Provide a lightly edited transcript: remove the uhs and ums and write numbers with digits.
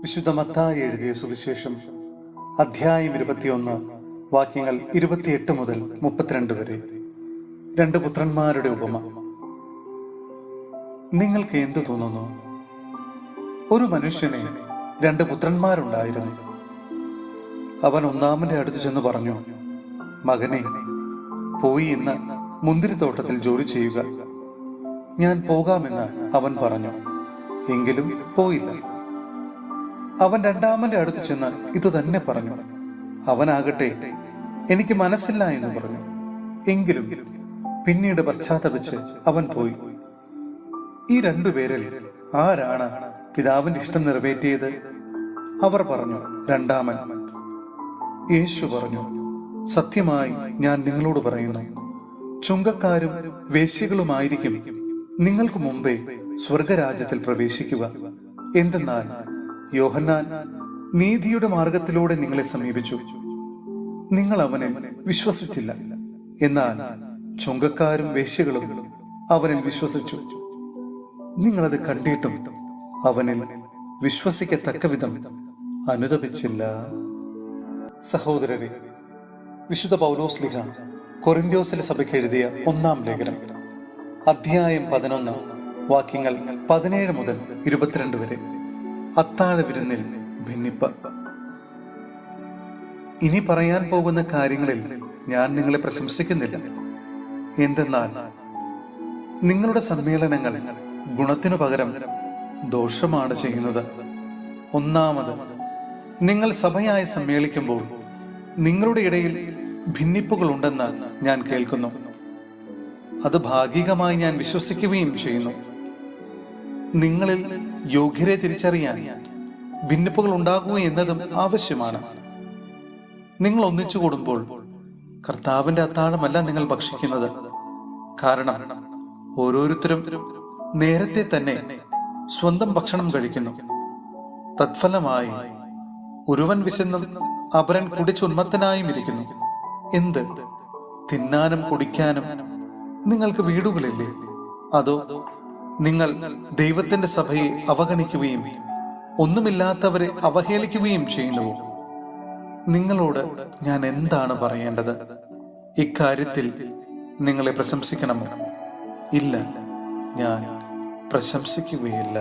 വിശുദ്ധ മത്തായി എഴുതിയ സുവിശേഷം അധ്യായം 21 വാക്യങ്ങൾ 28 മുതൽ 32 വരെ. രണ്ട് പുത്രന്മാരുടെ ഉപമ. നിങ്ങൾക്ക് എന്തു തോന്നുന്നു? ഒരു മനുഷ്യന് 2 പുത്രന്മാരുണ്ടായിരുന്നു. അവൻ ഒന്നാമന്റെ അടുത്ത് ചെന്ന് പറഞ്ഞു, മകനെ, പോയി ഇന്ന് മുന്തിരിത്തോട്ടത്തിൽ ജോലി ചെയ്യുക. ഞാൻ പോകാമെന്ന് അവൻ പറഞ്ഞു. എങ്കിലും പോയില്ല. അവൻ രണ്ടാമന്റെ അടുത്ത് ചെന്ന് ഇത് തന്നെ പറഞ്ഞു. അവനാകട്ടെ, എനിക്ക് മനസ്സില്ല എന്ന് പറഞ്ഞു. എങ്കിലും പിന്നീട് പശ്ചാത്തപിച്ച് അവൻ പോയി. ഈ 2 പേരിൽ ആരാണ് പിതാവിന്റെ ഇഷ്ടം നിറവേറ്റിയത്? അവർ പറഞ്ഞു, രണ്ടാമൻ. യേശു പറഞ്ഞു, സത്യമായി ഞാൻ നിങ്ങളോട് പറയുന്നു, ചുങ്കക്കാരും വേശ്യകളുമായിരിക്കും നിങ്ങൾക്ക് മുമ്പേ സ്വർഗരാജ്യത്തിൽ പ്രവേശിക്കുക. എന്തെന്നാൽ യോഹന്നാൻ നീതിയുടെ മാർഗത്തിലൂടെ നിങ്ങളെ സമീപിച്ചു, നിങ്ങൾ അവനെ വിശ്വസിച്ചില്ല. എന്നാൽ ചുങ്കക്കാരും വേശ്യകളും അവനിൽ വിശ്വസിച്ചു. നിങ്ങളത് കണ്ടിട്ടും അവനിൽ വിശ്വസിക്കത്തക്ക വിധം അനുതപിച്ചില്ല. സഹോദരരെ, വിശുദ്ധ പൗലോസ്ലീഹ കൊരിന്ത്യോസിലെ സഭയ്ക്ക് എഴുതിയ 1-ാം ലേഖനം അധ്യായം 11 വാക്യങ്ങൾ 17 മുതൽ 22 വരെ. അത്താഴ വിരുന്നിൽ ഭിന്നിപ്പ്. ഇനി പറയാൻ പോകുന്ന കാര്യങ്ങളിൽ ഞാൻ നിങ്ങളെ പ്രശംസിക്കുന്നില്ല. എന്തെന്നാൽ നിങ്ങളുടെ സമ്മേളനങ്ങൾ ഗുണത്തിനു പകരം ദോഷമാണ് ചെയ്യുന്നത്. ഒന്നാമത്, നിങ്ങൾ സഭയായി സമ്മേളിക്കുമ്പോൾ നിങ്ങളുടെ ഇടയിൽ ഭിന്നിപ്പുകൾ ഉണ്ടെന്ന് ഞാൻ കേൾക്കുന്നു. അത് ഭാഗികമായി ഞാൻ വിശ്വസിക്കുകയും ചെയ്യുന്നു. നിങ്ങളിൽ യോഗ്യരെ തിരിച്ചറിയാൻ ഭിന്നിപ്പുകൾ ഉണ്ടാകുക എന്നതും ആവശ്യമാണ്. നിങ്ങൾ ഒന്നിച്ചു കൂടുമ്പോൾ കർത്താവിന്റെ അത്താഴമല്ല നിങ്ങൾ ഭക്ഷിക്കുന്നത്. കാരണം ഓരോരുത്തരും നേരത്തെ തന്നെ സ്വന്തം ഭക്ഷണം കഴിക്കുന്നു. തത്ഫലമായി ഒരുവൻ വിശന്നും അപരൻ കുടിച്ചുന്മത്തനായും ഇരിക്കുന്നു. എന്ത്, തിന്നാനും കുടിക്കാനും നിങ്ങൾക്ക് വീടുകളില്ലേ? അതോ നിങ്ങൾ ദൈവത്തിന്റെ സഭയെ അവഗണിക്കുകയും ഒന്നുമില്ലാത്തവരെ അവഹേളിക്കുകയും ചെയ്യുന്നുവോ? നിങ്ങളോട് ഞാൻ എന്താണ് പറയേണ്ടത്? ഇക്കാര്യത്തിൽ നിങ്ങളെ പ്രശംസിക്കണമോ? ഇല്ല, ഞാൻ പ്രശംസിക്കുകയില്ല.